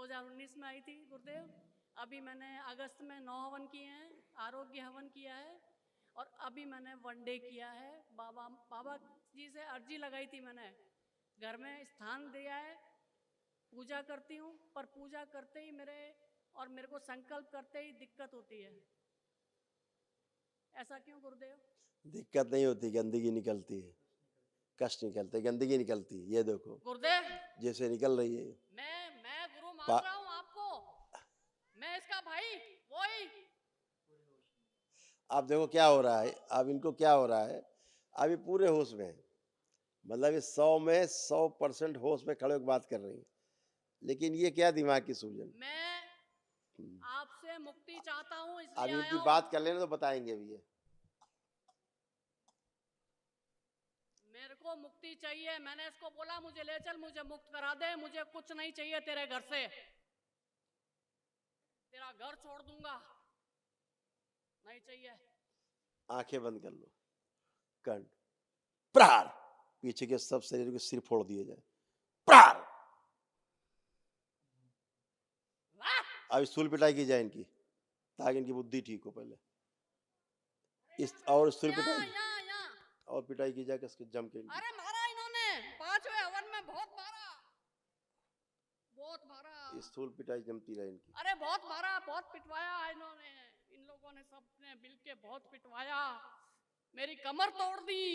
2019 में आई थी गुरुदेव। अभी मैंने अगस्त में 9 हवन किए हैं, आरोग्य हवन किया है, और अभी मैंने 1 डे किया है। बाबा जी से अर्जी लगाई थी मैंने, घर में स्थान दिया है, पूजा करती हूँ, पर पूजा करते ही मेरे को संकल्प करते ही दिक्कत होती है। ऐसा क्यों गुरुदेव? दिक्कत नहीं होती, गंदगी निकलती है, कष्ट निकलते, गंदगी निकलती है। ये देखो गुरुदेव, जैसे निकल रही है। मैं गुरु मान पा- रहा हूँ आपको, मैं इसका भाई वही। आप देखो क्या हो रहा है, अब इनको क्या हो रहा है, अभी पूरे होश में है। मतलब ये 100 में 100% होश में खड़े होकर बात कर रही है, लेकिन ये क्या दिमाग की सूजन। मैं आपसे मुक्ति चाहता हूँ, इसलिए अब आया इनकी हूँ। बात कर लेना तो बताएंगे भी ये। मेरे को मुक्ति चाहिए। मैंने इसको बोला मुझे ले चल, मुझे मुक्त करा दे, मुझे कुछ नहीं चाहिए तेरे घर से, तेरा घर छोड़ दूंगा, नहीं चाहिए। आंखें बंद कर लो, कंठ प्रहार, पीछे के सब शरीर के सिर फोड़ दिए जाए, प्रहार। अब स्थूल पिटाई की जाए इनकी, ताकि इनकी बुद्धि ठीक हो पहले। इस और स्थूल पिटाई और पिटाई की जाए किसके जम के इनकी। अरे मारा इन्होंने 5वें हवन में, बहुत मारा, बहुत मारा। स्थूल पिटाई जमती रहे इनकी। अरे बहुत मारा, बहुत पिटवाया इन्होंने, इन लोगों ने सबने मिलके बहुत पिटवाया, मेरी कमर तोड़ दी।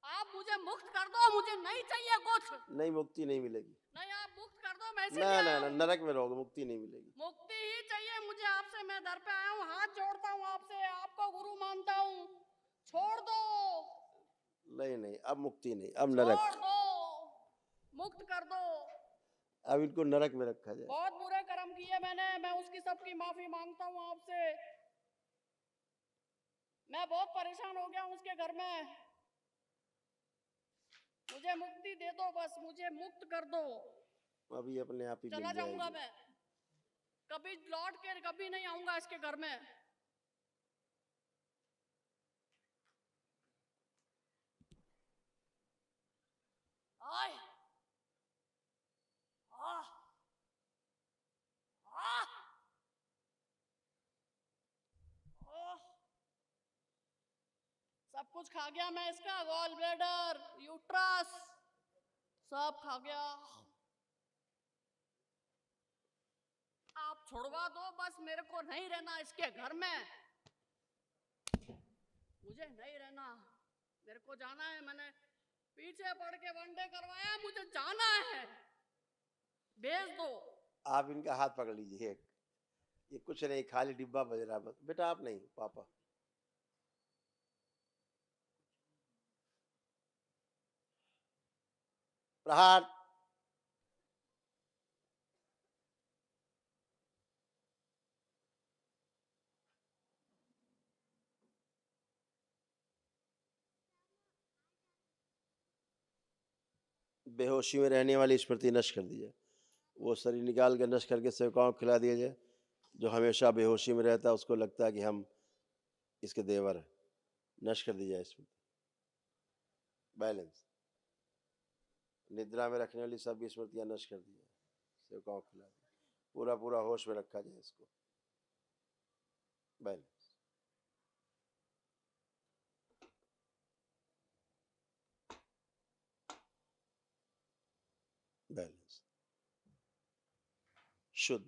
आप मुझे मुक्त कर दो, मुझे नहीं चाहिए कुछ। नहीं, मुक्ति नहीं मिलेगी। नहीं, आप मुक्त कर दो, मैं ना ना ना, नरक में रहोगे, मुक्ति नहीं मिलेगी। मुक्ति ही चाहिए मुझे आपसे। मैं दर पे आया हूँ, हाथ जोड़ता हूँ आपसे, आपको गुरु मानता हूँ, छोड़ दो। नहीं नहीं, अब मुक्ति नहीं, अब नरक। छोड़ दो, मुक्त कर दो। अब इनको नरक में रखा जाए। बहुत बुरे कर्म किए मैंने, मैं उसकी सबकी माफी मांगता हूँ आपसे। मैं बहुत परेशान हो गया हूँ उसके घर में, मुझे मुक्ति दे दो, बस मुझे मुक्त कर दो। अभी अपने आप ही चला मिल जाऊंगा जाएगी। मैं, कभी लौट के कभी नहीं आऊंगा इसके घर में। आय आह आह ओह, सब कुछ खा गया मैं इसका, गॉल ब्लैडर, यूट्रस, सब खा गया। आप छुड़वा दो बस, मेरे को नहीं रहना इसके घर में, मुझे नहीं रहना, मेरे को जाना है। मैंने पीछे पड़ के 1 डे करवाया, मुझे जाना है, भेज दो। आप इनका हाथ पकड़ लीजिए, ये कुछ नहीं, खाली डिब्बा बज रहा बस। बेटा आप नहीं, पापा। प्रहार। बेहोशी में रहने वाली स्मृति नष्ट कर दी जाए, वो शरीर निकाल के नष्ट करके सेवकाओं को खिला दिया जाए। जो हमेशा बेहोशी में रहता है उसको लगता है कि हम इसके देवर हैं, नष्ट कर दी जाए स्मृति। बैलेंस, निद्रा में रखने वाली सब स्मृतियां नष्ट कर दी जाए, सेवकाओं को खिला दी, पूरा पूरा होश में रखा जाए इसको। बैलेंस, बैलेंस, शुद्ध।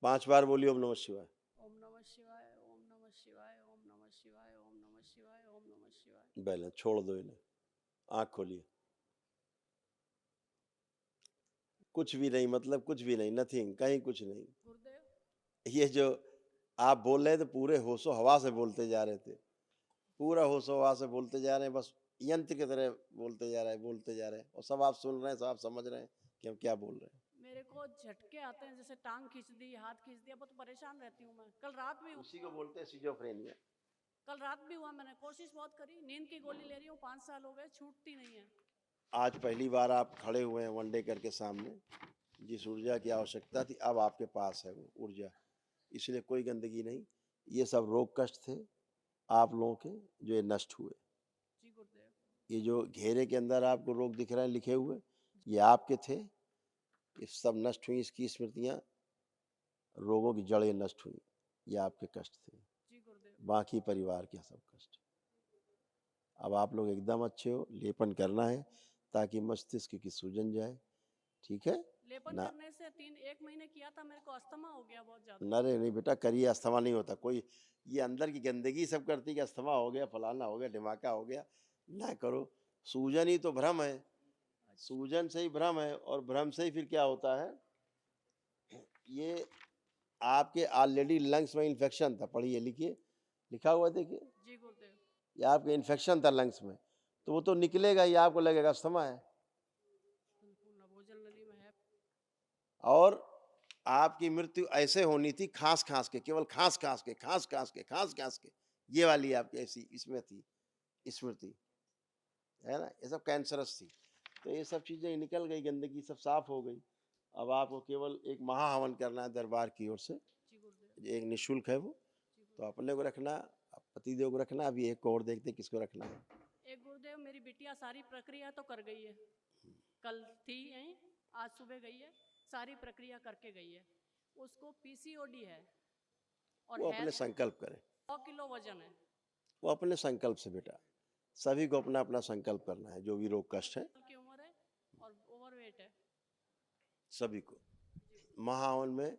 5 बार बोलिए ओम नमः शिवाय। ओम नमः शिवाय, ओम नमः शिवाय, ओम नमः शिवाय, ओम नमः शिवाय, ओम नमः शिवाय। बैलेंस, छोड़ दो इन्हें, आंख खोलिए। कुछ भी नहीं, मतलब कुछ भी नहीं, नथिंग, कहीं कुछ नहीं। गुरुदेव, ये जो आप बोल रहे थे पूरे होशो हवा से बोलते जा रहे थे, पूरा होशो हवा से बोलते जा रहे हैं, बस यंत्र की तरह बोलते जा रहे हैं, बोलते जा रहे हैं, और सब आप सुन रहे हैं, सब आप समझ रहे हैं कि हम क्या बोल रहे हैं। मेरे को झटके आते हैं, जैसे टांग खींच दी, हाथ खींच दिया, बहुत परेशान रहती हूँ मैं। कल रात भी उसी को बोलते हैं सिजोफ्रेनिया। कल रात भी हुआ, मैंने कोशिश बहुत करी, नींद की गोली ले रही हूँ, 5 साल हो गए, छूटती नहीं है। आज पहली बार आप खड़े हुए हैं 1 डे करके सामने, जिस ऊर्जा की आवश्यकता थी अब आपके पास है वो ऊर्जा, इसलिए कोई गंदगी नहीं, ये सब रोग कष्ट थे आप लोगों के, जो ये नष्ट हुए। जी गुरुदेव। ये जो घेरे के अंदर आपको रोग दिख रहे हैं लिखे हुए, ये आपके थे, ये सब नष्ट हुई। इसकी स्मृतियाँ, रोगों की जड़ें नष्ट हुई, ये आपके कष्ट थे। जी गुरुदेव। बाकी परिवार के सब कष्ट। अब आप लोग एकदम अच्छे हो, लेपन करना है ताकि मस्तिष्क की सूजन जाए, ठीक है लेपन ना? करने से 1 महीने किया था, मेरे को अस्थमा हो गया बहुत ज्यादा। नरे नहीं बेटा, करिए, अस्थमा नहीं होता कोई। ये अंदर की गंदगी सब करती है कि अस्थमा हो गया, फलाना हो गया, ढिमाका हो गया। ना करो, सूजन ही तो भ्रम है, सूजन से ही भ्रम है, और भ्रम से ही फिर क्या होता है, ये आपके ऑलरेडी लंग्स में इन्फेक्शन था, पढ़िए लिखिए, लिखा हुआ देखिए, जी गुरुदेव। ये आपके इन्फेक्शन था लंग्स में, तो वो तो निकलेगा ही, आपको लगेगा अस्थमा है। बिल्कुल नभोजल नली में है। और आपकी मृत्यु ऐसे होनी थी, खांस खांस के, केवल खांस खांस के, खांस खांस के, खांस खांस के, ये वाली आपकी ऐसी इसमें थी स्मृति, है ना? ये सब कैंसरस थी। तो ये सब चीजें निकल गई, गंदगी सब साफ हो गई। अब आपको केवल एक महाहवन करना है दरबार की ओर से, जी गुरुदेव। एक निःशुल्क है वो, जी तो गुरुदेव। अपने को रखना, पतिदेव को रखना। अभी एक को और देखते हैं किसको रखना है। एक गुरुदेव, मेरी बिटिया सारी प्रक्रिया तो कर गई है, कल थी यहीं, आज सुबह गई है, सारी प्रक्रिया करके गई है। उसको पीसीओडी है और वो है अपने संकल्प करें, 100 किलो वजन है। वो अपने संकल्प से बेटा, सभी को अपना अपना संकल्प करना है, जो भी रोग कष्ट है साल की उम्र है और ओवरवेट है। सभी को। महाहवन में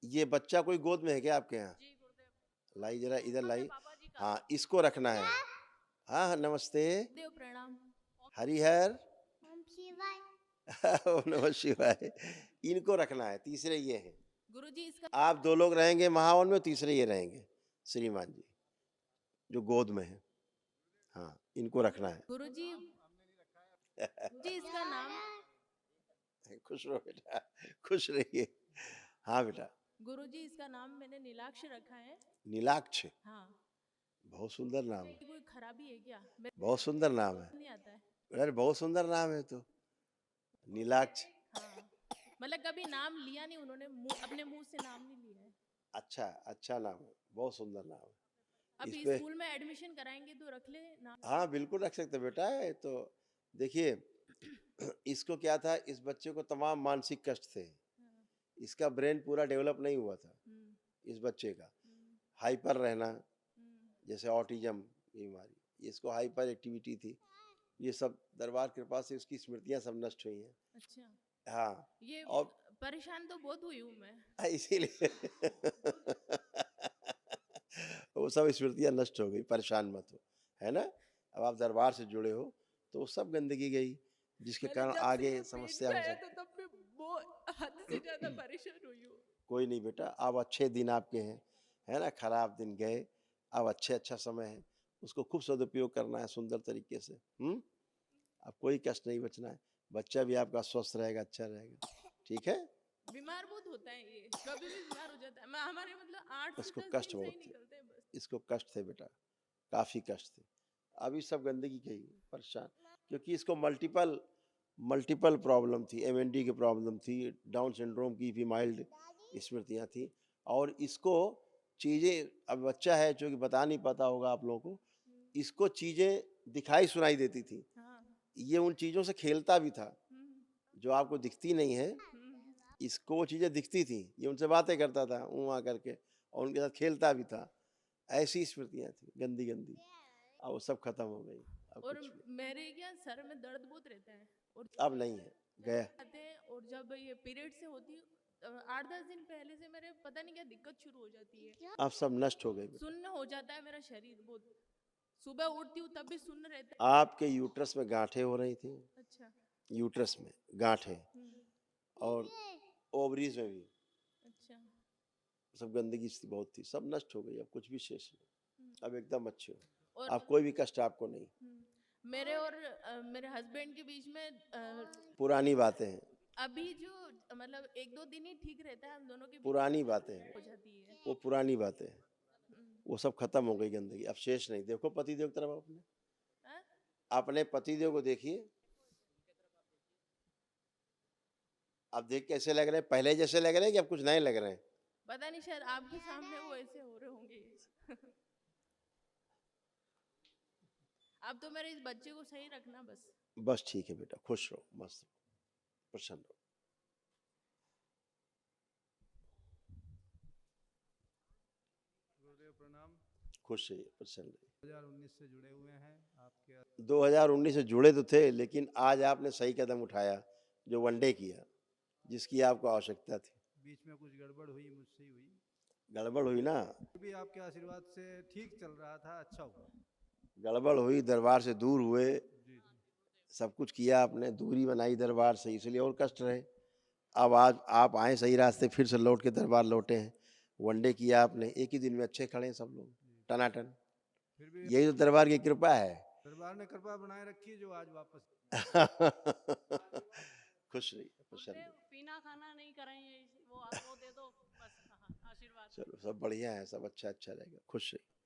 ये बच्चा कोई गोद में है क्या आपके यहाँ? जी गुरुदेव। लाई जरा इधर है लाई। बाबा जी का। हाँ, इसको रखना है। हाँ हाँ, नमस्ते, देव प्रणाम। हरिहर। ओम शिवाय। ओम नमः शिवाय। इनको रखना है, तीसरे ये हैं। गुरुजी इसका आप 2 लोग रहेंगे महावन में, तीसरे ये रहेंगे, श्रीमान जी जो गोद में है। हाँ, इनको रखना है। गुरुजी जी इसका नाम खुश रहो बेटा, खुश रहिए। हाँ बेटा। गुरुजी इसका नाम मैंने नीलाक्ष रखा है। नीलाक्ष, हाँ। बहुत सुंदर नाम है, कोई खराबी है क्या? मेरे बहुत सुंदर नाम है। को नहीं आता है। अरे बहुत सुंदर नाम है तो, नीलाक्ष। हाँ, मतलब कभी नाम लिया नहीं उन्होंने, अपने मुंह से नाम नहीं लिया है। अच्छा, अच्छा नाम है, बहुत सुंदर नाम है। इस अभी पे स्कूल में एडमिशन कराएंगे तो रख ले नाम। हाँ बिल्कुल रख सकते बेटा। है तो देखिए, इसको क्या था, इस बच्चे को तमाम मानसिक कष्ट थे, हाँ, इसका ब्रेन पूरा डेवलप नहीं हुआ था इस बच्चे का। हाइपर रहना, जैसे ऑटिज्म बीमारी, इसको हाइपर एक्टिविटी थी। ये सब दरबार कृपा से उसकी स्मृतियां सब नष्ट हुई हैं। अच्छा। हाँ, ये और परेशान तो बहुत हुई हूँ मैं। इसीलिए वो सब स्मृतियां नष्ट हो गई, परेशान मत हो, है ना? अब आप दरबार से जुड़े हो तो वो सब गंदगी गई, जिसके कारण आगे समस्या हो सकती। तब मैं बहुत हद से ज्यादा परेशान हुई हूँ। कोई नहीं बेटा, अब अच्छे दिन आपके हैं, है ना? खराब दिन गए, अब अच्छा समय है, उसको खूब सदुपयोग करना है सुंदर तरीके से। अब कोई कष्ट नहीं बचना है, बच्चा भी आपका स्वस्थ रहेगा, अच्छा रहेगा, ठीक है? बीमार बहुत होता है ये, कभी भी बीमार हो जाता है। मैं हमारे मतलब 8 से उसको 10 कष्ट दिन सही बहुत थे, निकलते हैं बस। इसको कष्ट थे बेटा, काफी कष्ट थे। अभी सब गंदगी गई, परेशान, क्योंकि इसको मल्टीपल मल्टीपल प्रॉब्लम थी, एमएनडी की प्रॉब्लम थी, डाउन सिंड्रोम की भी माइल्ड स्मृतियाँ थी, और इसको चीज़ें, अब बच्चा है जो कि बता नहीं पाता होगा आप लोगों को, इसको चीज़ें दिखाई सुनाई देती थी, हाँ। ये उन चीज़ों से खेलता भी था हम्म, जो आपको दिखती नहीं है। इसको वो चीज़ें दिखती थी, ये उनसे बातें करता था वहाँ करके, और उनके साथ खेलता भी था। ऐसी स्मृतियाँ थी गंदी गंदी, अब वो सब खत्म हो गई। अब और कुछ नहीं, मेरे क्या सर में दर्द बहुत रहता है और अब नहीं है, गया। आते हैं, और जब ये पीरियड से होती 8-10 दिन पहले से मेरे पता नहीं क्या दिक्कत शुरू हो जाती है। अब सब नष्ट हो गए बेटा। सुन्न हो जाता है मेरा शरीर बहुत, सुबह उठती हूँ तब भी सुन्न रहता है। आपके यूट्रस में गांठें हो रही थी, अच्छा। यूट्रस में गांठें, और ओवरीज में भी अच्छा। सब गंदगी सी बहुत थी, सब नष्ट हो गई, अब कुछ भी शेष नहीं, अब एकदम अच्छे हो, और अब कोई भी कष्ट आपको नहीं। मेरे और मेरे हस्बैंड के बीच में पुरानी बातें हैं, अभी जो मतलब 1-2 दिन ही ठीक रहता है, हम दोनों के बीच पुरानी बातें हैं, हो जाती है। वो पुरानी बातें हैं, वो सब खत्म हो गई गंदगी, अब शेष नहीं। देखो पतिदेव की तरफ अपने, हाँ? अपने पतिदेव को देखिए, अब देख कैसे लग रहे हैं? पहले जैसे लग रहे हैं कि अब कुछ नए लग रहे हैं? पता नहीं, शायद आपके सामने वो ऐसे हो रहे होंगे। अब तो मेरे इस बच्चे को सही रखना बस। बस ठीक है बेटा, खुश रहो, मस्त रहो, प्रसन्न रहो। गुरुदेव प्रणाम। खुश रहिए, प्रसन्न रहिए। 2019 से जुड़े हुए हैं आपके 2019 से जुड़े तो थे, लेकिन आज आपने सही कदम उठाया जो वनडे किया, जिसकी आपको आवश्यकता थी। बीच में कुछ गड़बड़ हुई, मुझसे ही हुई, गड़बड़ हुई ना, फिर भी आपके आशीर्वाद से ठीक चल रहा था, अच्छा हुआ। गड़बड़ हुई, दरबार से दूर हुए, जी जी। सब कुछ किया आपने, दूरी बनाई दरबार से, इसलिए और कष्ट रहे। अब आज आप आए सही रास्ते, फिर से लौट के दरबार लौटे हैं। वनडे किया आपने, एक ही दिन में अच्छे खड़े हैं सब लोग, टनाटन। फिर भी यही तो दरबार की कृपा है। दरबार ने कृपा बनाए रखी जो आज वापस। खुश रहिए, प्रसन्न गुरुदेव रहिए। पीना खाना नहीं करेंगे, वो दे दो बस, हाँ, आशीर्वाद। चलो सब बढ़िया है, सब अच्छा अच्छा रहेगा, खुश रहिए।